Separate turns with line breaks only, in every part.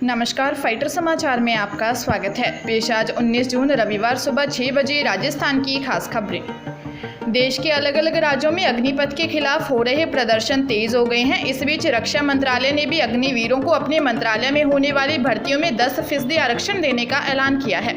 नमस्कार, फाइटर समाचार में आपका स्वागत है। पेश आज 19 जून रविवार सुबह 6 बजे राजस्थान की खास खबरें। देश के अलग अलग राज्यों में अग्निपथ के खिलाफ हो रहे प्रदर्शन तेज हो गए हैं। इस बीच रक्षा मंत्रालय ने भी अग्निवीरों को अपने मंत्रालय में होने वाली भर्तियों में 10% आरक्षण देने का ऐलान किया है।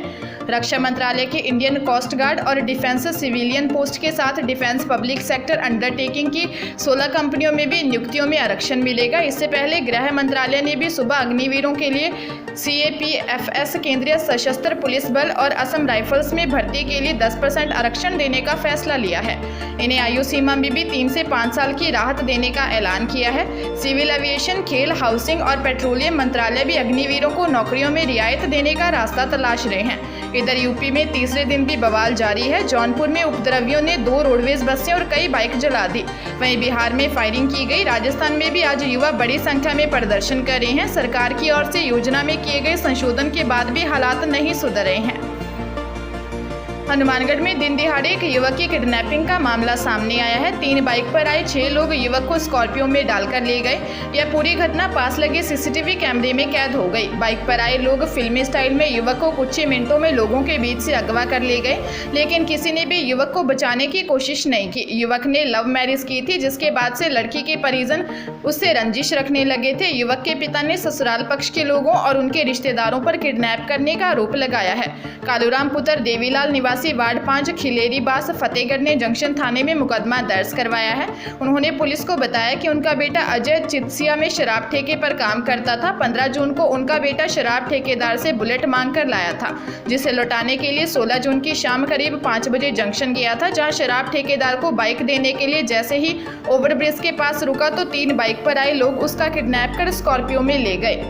रक्षा मंत्रालय के इंडियन कोस्ट गार्ड और डिफेंस सिविलियन पोस्ट के साथ डिफेंस पब्लिक सेक्टर अंडरटेकिंग की 16 कंपनियों में भी नियुक्तियों में आरक्षण मिलेगा। इससे पहले गृह मंत्रालय ने भी सुबह अग्निवीरों के लिए CAPFS केंद्रीय सशस्त्र पुलिस बल और असम राइफल्स में भर्ती के लिए 10% आरक्षण देने का फैसला लिया है। इन्हें आयु सीमा में भी 3 से 5 साल की राहत देने का ऐलान किया है। सिविल एविएशन, खेल, हाउसिंग और पेट्रोलियम मंत्रालय भी अग्निवीरों को नौकरियों में रियायत देने का रास्ता तलाश रहे हैं। इधर यूपी में तीसरे दिन भी बवाल जारी है। जौनपुर में उपद्रवियों ने 2 रोडवेज बसें और कई बाइक जला दी। वहीं बिहार में फायरिंग की गई। राजस्थान में भी आज युवा बड़ी संख्या में प्रदर्शन कर रहे हैं। सरकार की ओर से योजना में किए गए संशोधन के बाद भी हालात नहीं सुधर रहे हैं। हनुमानगढ़ में दिन दिहाड़े एक युवक की किडनैपिंग का मामला सामने आया है। 3 बाइक पर आए 6 लोग युवक को स्कॉर्पियो में डालकर ले गए। यह पूरी घटना पास लगे CCTV कैमरे में कैद हो गई। बाइक पर आए लोग फिल्मी स्टाइल में युवक को कुछ ही मिनटों में लोगों के बीच से अगवा कर ले गए, लेकिन किसी ने भी युवक को बचाने की कोशिश नहीं की। युवक ने लव मैरिज की थी, जिसके बाद से लड़की के परिजन उससे रंजिश रखने लगे थे। युवक के पिता ने ससुराल पक्ष के लोगों और उनके रिश्तेदारों पर किडनैप करने का आरोप लगाया है। कालूराम पुत्र देवीलाल निवासी वार्ड 5 खिलेरी बास फतेहगढ़ ने जंक्शन थाने में मुकदमा दर्ज करवाया है। उन्होंने पुलिस को बताया कि उनका बेटा अजय चित्सिया में शराब ठेके पर काम करता था। 15 जून को उनका बेटा शराब ठेकेदार से बुलेट मांग कर लाया था, जिसे लौटाने के लिए 16 जून की शाम करीब 5 बजे जंक्शन गया था, जहां शराब ठेकेदार को बाइक देने के लिए जैसे ही ओवरब्रिज के पास रुका तो 3 बाइक पर आए लोग उसका किडनैप कर स्कॉर्पियो में ले गए।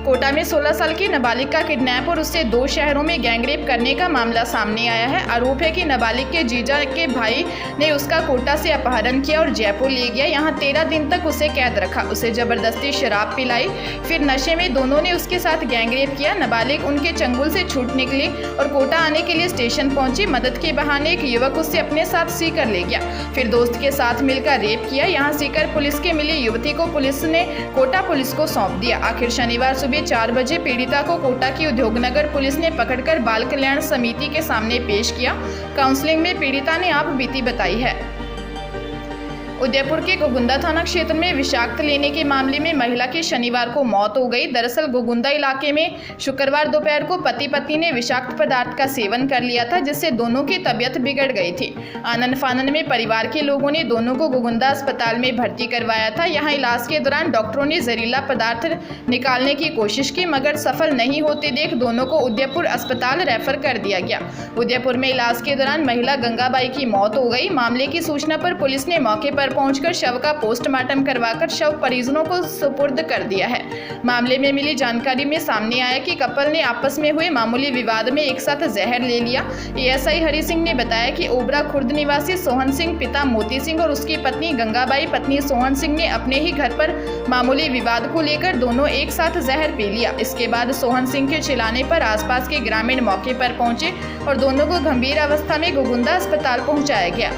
कोटा में 16 साल की नाबालिग का किडनैप और उससे 2 शहरों में गैंगरेप करने का मामला सामने आया है। आरोप है कि नाबालिग के जीजा के भाई ने उसका कोटा से अपहरण किया और जयपुर ले गया। यहाँ 13 दिन तक उसे कैद रखा, उसे जबरदस्ती शराब पिलाई, फिर नशे में दोनों ने उसके साथ गैंगरेप किया। नाबालिग उनके चंगुल से छूट निकली और कोटा आने के लिए स्टेशन पहुंची। मदद के बहाने एक युवक उससे अपने साथ सीकर ले गया, फिर दोस्त के साथ मिलकर रेप किया। यहाँ सीकर पुलिस के मिली युवती को पुलिस ने कोटा पुलिस को सौंप दिया। आखिर शनिवार सुबह 4 बजे पीड़िता को कोटा की उद्योगनगर पुलिस ने पकड़कर बाल कल्याण समिति के सामने पेश किया। काउंसलिंग में पीड़िता ने आप बीती बताई है। उदयपुर के गोगुंदा थाना क्षेत्र में विषाक्त लेने के मामले में महिला की शनिवार को मौत हो गई। दरअसल गोगुंदा इलाके में शुक्रवार दोपहर को पति पत्नी ने विषाक्त पदार्थ का सेवन कर लिया था, जिससे दोनों की तबीयत बिगड़ गई थी। आनंद फानन में परिवार के लोगों ने दोनों को गोगुंदा अस्पताल में भर्ती करवाया था। यहाँ इलाज के दौरान डॉक्टरों ने जहरीला पदार्थ निकालने की कोशिश की, मगर सफल नहीं होते देख दोनों को उदयपुर अस्पताल रेफर कर दिया गया। उदयपुर में इलाज के दौरान महिला गंगाबाई की मौत हो गई। मामले की सूचना पर पुलिस ने मौके पर पहुंचकर शव का पोस्टमार्टम करवाकर शव परिजनों को सुपुर्द कर दिया है। मामले में मिली जानकारी में सामने आया कि कपल ने आपस में हुए मामूली विवाद में एक साथ जहर ले लिया। ASI हरि सिंह ने बताया कि ओबरा खुर्द निवासी सोहन सिंह पिता मोती सिंह और उसकी पत्नी गंगाबाई पत्नी सोहन सिंह ने अपने ही घर पर मामूली विवाद को लेकर दोनों एक साथ जहर पी लिया। इसके बाद सोहन सिंह के चिल्लाने पर आसपास के ग्रामीण मौके पर पहुंचे और दोनों को गंभीर अवस्था में गोगुंदा अस्पताल पहुंचाया गया।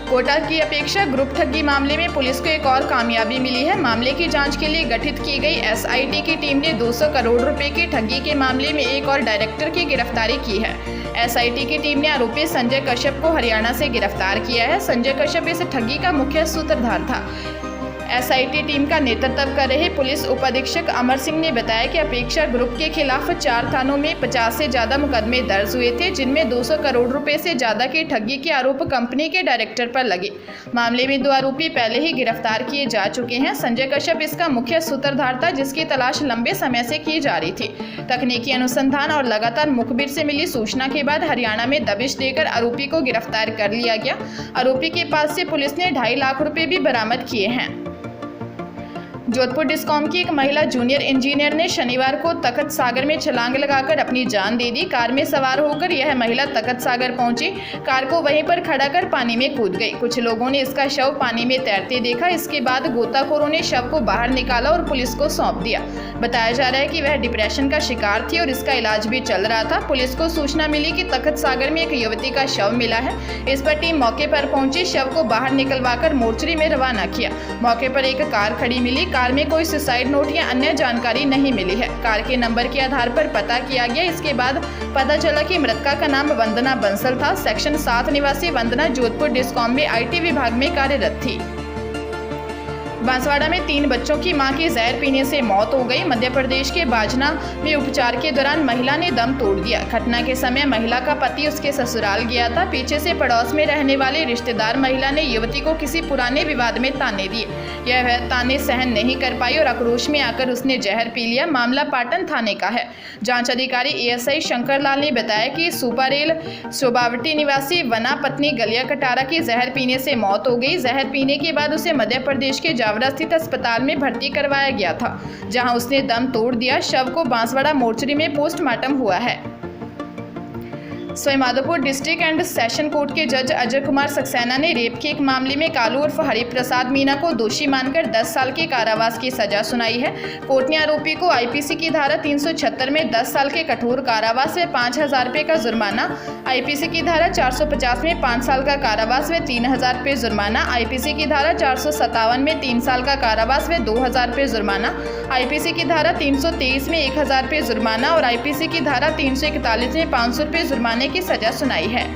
कोटा की अपेक्षा ग्रुप ठगी मामले में पुलिस को एक और कामयाबी मिली है। मामले की जांच के लिए गठित की गई SIT की टीम ने 200 करोड़ रुपए की ठगी के मामले में एक और डायरेक्टर की गिरफ्तारी की है। SIT की टीम ने आरोपी संजय कश्यप को हरियाणा से गिरफ्तार किया है। संजय कश्यप इस ठगी का मुख्य सूत्रधार था। SIT टीम का नेतृत्व कर रहे पुलिस उपाधीक्षक अमर सिंह ने बताया कि अपेक्षा ग्रुप के खिलाफ 4 थानों में 50 से ज्यादा मुकदमे दर्ज हुए थे, जिनमें 200 करोड़ रुपए से ज्यादा की ठगी के आरोप कंपनी के डायरेक्टर पर लगे। मामले में 2 आरोपी पहले ही गिरफ्तार किए जा चुके हैं। संजय कश्यप इसका मुख्य सूत्रधार था, जिसकी तलाश लंबे समय से की जा रही थी। तकनीकी अनुसंधान और लगातार मुखबिर से मिली सूचना के बाद हरियाणा में दबिश देकर आरोपी को गिरफ्तार कर लिया गया। आरोपी के पास से पुलिस ने 2.5 लाख रुपए भी बरामद किए हैं। जोधपुर डिस्कॉम की एक महिला जूनियर इंजीनियर ने शनिवार को तखत सागर में छलांग लगाकर अपनी जान दे दी। कार में सवार होकर यह महिला तखत सागर पहुंची। कार को वहीं पर खड़ा कर पानी में कूद गई। कुछ लोगों ने इसका शव पानी में तैरते देखा। इसके बाद गोताखोरों ने शव को बाहर निकाला और पुलिस को सौंप दिया। बताया जा रहा है कि वह डिप्रेशन का शिकार थी और इसका इलाज भी चल रहा था। पुलिस को सूचना मिली कि तखत सागर में एक युवती का शव मिला है। इस पर टीम मौके पर पहुंची, शव को बाहर निकलवाकर मोर्चरी में रवाना किया। मौके पर एक कार खड़ी मिली। कार में कोई सुसाइड नोट या अन्य जानकारी नहीं मिली है। कार के नंबर के आधार पर पता किया गया। इसके बाद पता चला कि मृतका का नाम वंदना बंसल था। सेक्शन 7 निवासी वंदना जोधपुर डिस्कॉम में IT विभाग में कार्यरत थी। बांसवाड़ा में 3 बच्चों की मां की जहर पीने से मौत हो गई। मध्य प्रदेश के बाजना में उपचार के दौरान महिला ने दम तोड़ दिया। घटना के समय महिला का पति उसके ससुराल गया था। पीछे से पड़ोस में रहने वाले रिश्तेदार महिला ने युवती को किसी पुराने विवाद में ताने दिए। यह ताने सहन नहीं कर पाई और आक्रोश में आकर उसने जहर पी लिया। मामला पाटन थाने का है। जांच अधिकारी ASI शंकर लाल ने बताया कि सुपारेल शोभावटी निवासी वना पत्नी गलिया कटारा की जहर पीने से मौत हो गई। जहर पीने के बाद उसे मध्य प्रदेश के जावरा स्थित अस्पताल में भर्ती करवाया गया था, जहां उसने दम तोड़ दिया। शव को बांसवाड़ा मोर्चरी में पोस्टमार्टम हुआ है। Sawai Madhopur district and session court के जज अजय कुमार सक्सेना ने रेप के एक मामले में कालू उर्फ हरिप्रसाद मीना को दोषी मानकर 10 साल के कारावास की सजा सुनाई है। कोर्ट ने आरोपी को IPC की धारा 376 में 10 साल के कठोर कारावास व 5,000 रुपये का जुर्माना, IPC की धारा 450 में 5 साल का कारावास व 3,000 रुपये जुर्माना, IPC की धारा 457 में 3 साल का कारावास व 2,000 रुपये जुर्माना, IPC की धारा 323 में 1,000 रुपये जुर्माना और IPC की धारा 341 में 500 रुपये जुर्माने की सजा सुनाई है।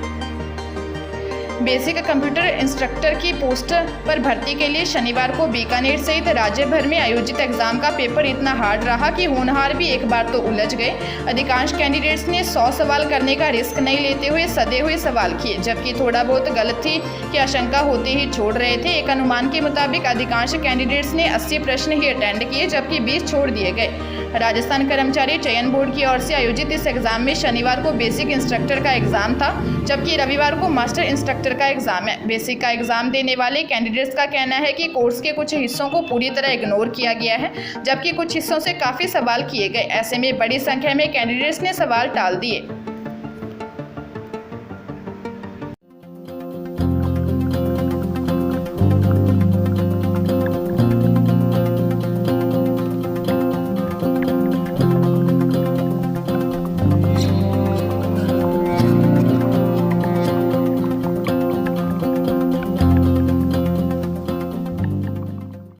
बेसिक कंप्यूटर इंस्ट्रक्टर की पोस्ट पर भर्ती के लिए शनिवार को बीकानेर सहित राज्य भर में आयोजित एग्जाम का पेपर इतना हार्ड रहा कि होनहार भी एक बार तो उलझ गए। अधिकांश कैंडिडेट्स ने 100 सवाल करने का रिस्क नहीं लेते हुए सदे हुए सवाल किए, जबकि थोड़ा बहुत गलती की आशंका होते ही छोड़ रहे थे। एक अनुमान के मुताबिक अधिकांश कैंडिडेट्स ने 80 प्रश्न ही अटेंड किए, जबकि 20 छोड़ दिए गए। राजस्थान कर्मचारी चयन बोर्ड की ओर से आयोजित इस एग्जाम में शनिवार को बेसिक इंस्ट्रक्टर का एग्जाम था, जबकि रविवार को मास्टर इंस्ट्रक्टर का एग्जाम है। बेसिक का एग्जाम देने वाले कैंडिडेट्स का कहना है कि कोर्स के कुछ हिस्सों को पूरी तरह इग्नोर किया गया है, जबकि कुछ हिस्सों से काफ़ी सवाल किए गए। ऐसे में बड़ी संख्या में कैंडिडेट्स ने सवाल टाल दिए।